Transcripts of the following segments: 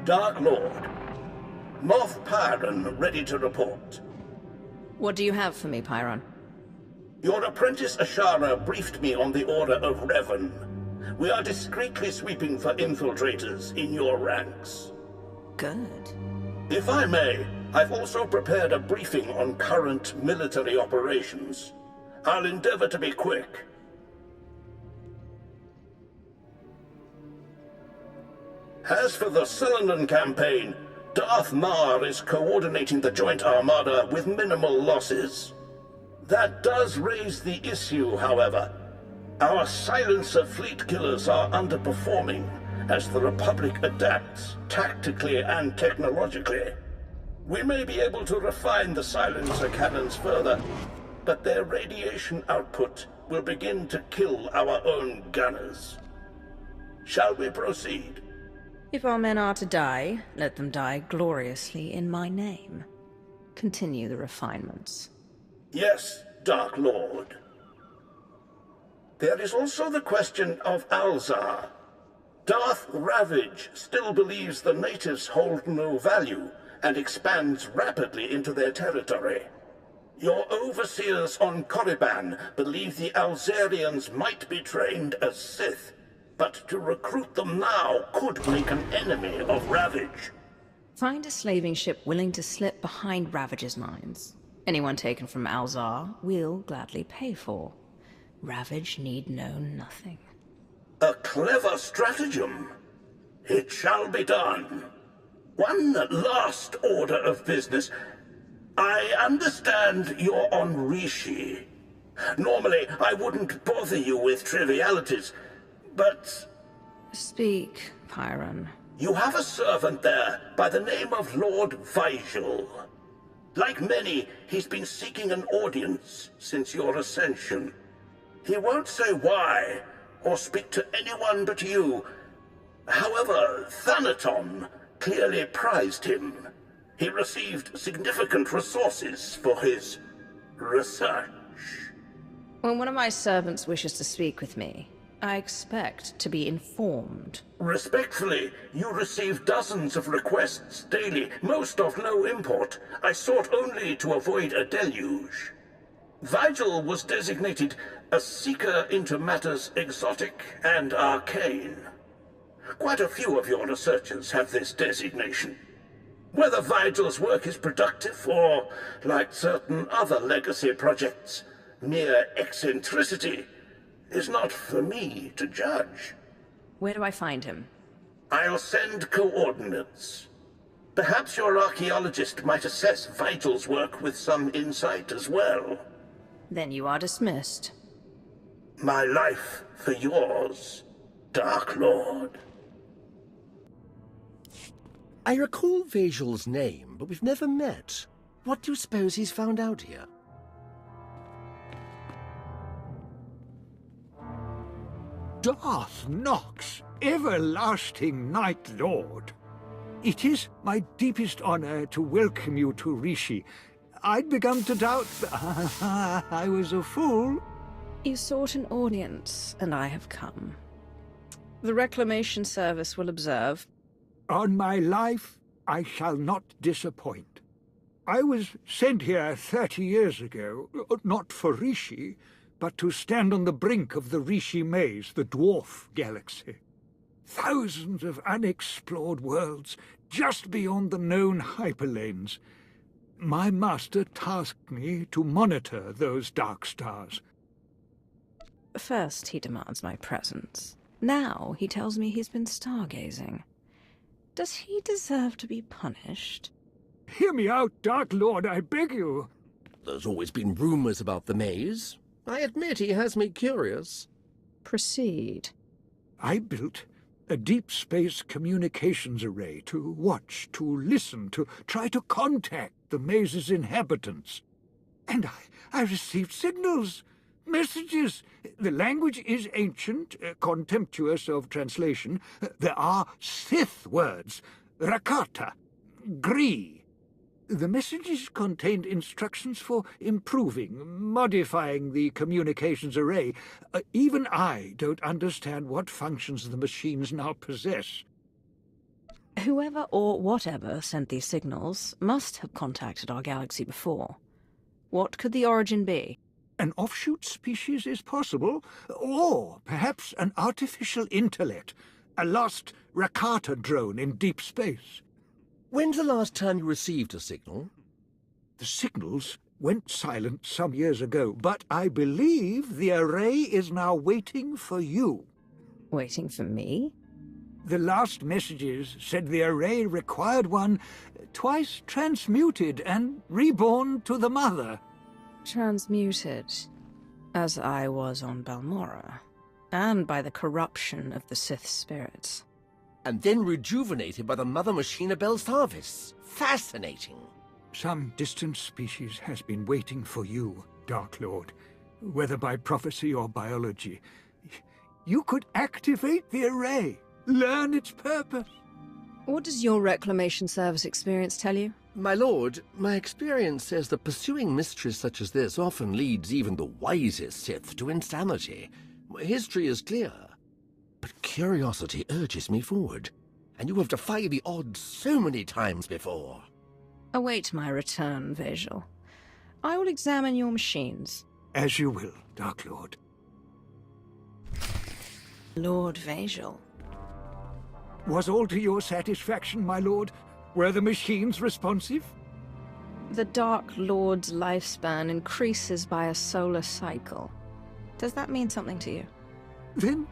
Dark Lord. Moff Pyron ready to report. What do you have for me, Pyron? Your apprentice Ashara briefed me on the order of Revan. We are discreetly sweeping for infiltrators in your ranks. Good. If I may, I've also prepared a briefing on current military operations. I'll endeavor to be quick. As for the Selenon campaign, Darth Mar is coordinating the Joint Armada with minimal losses. That does raise the issue, however. Our silencer fleet killers are underperforming as the Republic adapts tactically and technologically. We may be able to refine the silencer cannons further, but their radiation output will begin to kill our own gunners. Shall we proceed? If our men are to die, let them die gloriously in my name. Continue the refinements. Yes, Dark Lord. There is also the question of Alzar. Darth Ravage still believes the natives hold no value and expands rapidly into their territory. Your overseers on Korriban believe the Alzarians might be trained as Sith, but to recruit them now could make an enemy of Ravage. Find a slaving ship willing to slip behind Ravage's lines. Anyone taken from Alzar, we'll gladly pay for. Ravage need know nothing. A clever stratagem. It shall be done. One last order of business. I understand you're on Rishi. Normally, I wouldn't bother you with trivialities, but... Speak, Pyron. You have a servant there by the name of Lord Vigil. Like many, he's been seeking an audience since your ascension. He won't say why, or speak to anyone but you. However, Thanaton clearly prized him. He received significant resources for his research. When one of my servants wishes to speak with me, I expect to be informed. Respectfully, you receive dozens of requests daily, most of no import. I sought only to avoid a deluge. Vigil was designated a seeker into matters exotic and arcane. Quite a few of your researchers have this designation. Whether Vigil's work is productive or, like certain other legacy projects, mere eccentricity, is not for me to judge. Where do I find him? I'll send coordinates. Perhaps your archaeologist might assess Vigil's work with some insight as well. Then you are dismissed. My life for yours, Dark Lord. I recall Vigil's name, but we've never met. What do you suppose he's found out here? Darth Nox, everlasting Night Lord. It is my deepest honor to welcome you to Rishi. I'd begun to doubt I was a fool. You sought an audience, and I have come. The Reclamation Service will observe. On my life, I shall not disappoint. I was sent here 30 years ago, not for Rishi, but to stand on the brink of the Rishi Maze, the dwarf galaxy. Thousands of unexplored worlds just beyond the known hyperlanes. My master tasked me to monitor those dark stars. First he demands my presence. Now he tells me he's been stargazing. Does he deserve to be punished? Hear me out, Dark Lord, I beg you. There's always been rumors about the maze. I admit he has me curious. Proceed. I built a deep space communications array to watch, to listen, to try to contact the maze's inhabitants. And I received signals, messages. The language is ancient, contemptuous of translation. There are Sith words, Rakata, Gree. The messages contained instructions for improving, modifying the communications array. Even I don't understand what functions the machines now possess. Whoever or whatever sent these signals must have contacted our galaxy before. What could the origin be? An offshoot species is possible, or perhaps an artificial intellect, a lost Rakata drone in deep space. When's the last time you received a signal? The signals went silent some years ago, but I believe the array is now waiting for you. Waiting for me? The last messages said the array required one twice transmuted and reborn to the mother. Transmuted, as I was on Balmora, and by the corruption of the Sith spirits. And then rejuvenated by the mother machine of Belsavis. Fascinating. Some distant species has been waiting for you, Dark Lord, whether by prophecy or biology. You could activate the array, learn its purpose. What does your reclamation service experience tell you? My lord, my experience says that pursuing mysteries such as this often leads even the wisest Sith to insanity. History is clear. But curiosity urges me forward, and you have defied the odds so many times before. Await my return, Vejal. I will examine your machines. As you will, Dark Lord. Lord Vejal. Was all to your satisfaction, my lord? Were the machines responsive? The Dark Lord's lifespan increases by a solar cycle. Does that mean something to you? Then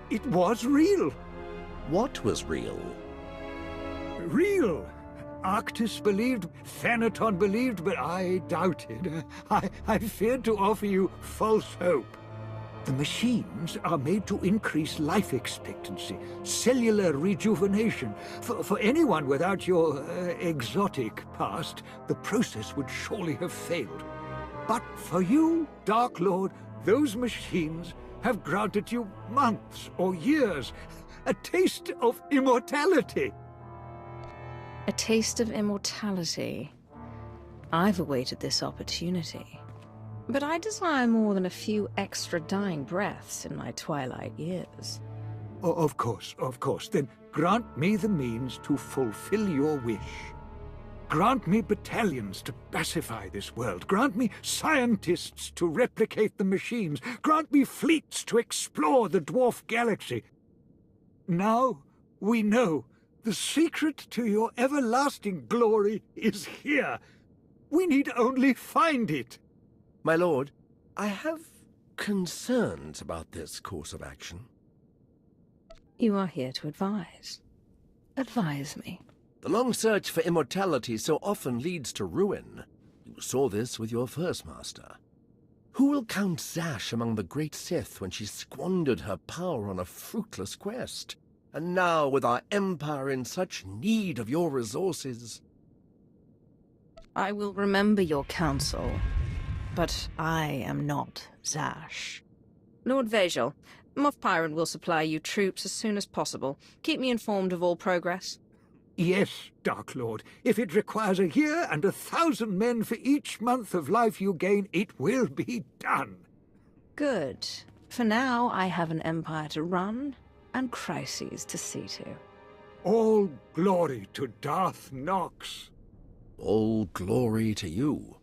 it was real. What was real? Real. Arctis believed, Thanaton believed, but I doubted. I feared to offer you false hope. The machines are made to increase life expectancy, cellular rejuvenation. For anyone without your exotic past, the process would surely have failed. But for you, Dark Lord, those machines have granted you months or years, a taste of immortality. A taste of immortality. I've awaited this opportunity. But I desire more than a few extra dying breaths in my twilight years. Of course. Then grant me the means to fulfill your wish. Grant me battalions to pacify this world. Grant me scientists to replicate the machines. Grant me fleets to explore the dwarf galaxy. Now we know the secret to your everlasting glory is here. We need only find it. My lord, I have concerns about this course of action. You are here to advise. Advise me. The long search for immortality so often leads to ruin. You saw this with your first master. Who will count Zash among the great Sith when she squandered her power on a fruitless quest? And now, with our empire in such need of your resources... I will remember your counsel, but I am not Zash. Lord Vejal, Moff Pyron will supply you troops as soon as possible. Keep me informed of all progress. Yes, Dark Lord. If it requires a year and 1,000 men for each month of life you gain, it will be done. Good. For now, I have an empire to run and crises to see to. All glory to Darth Nox. All glory to you.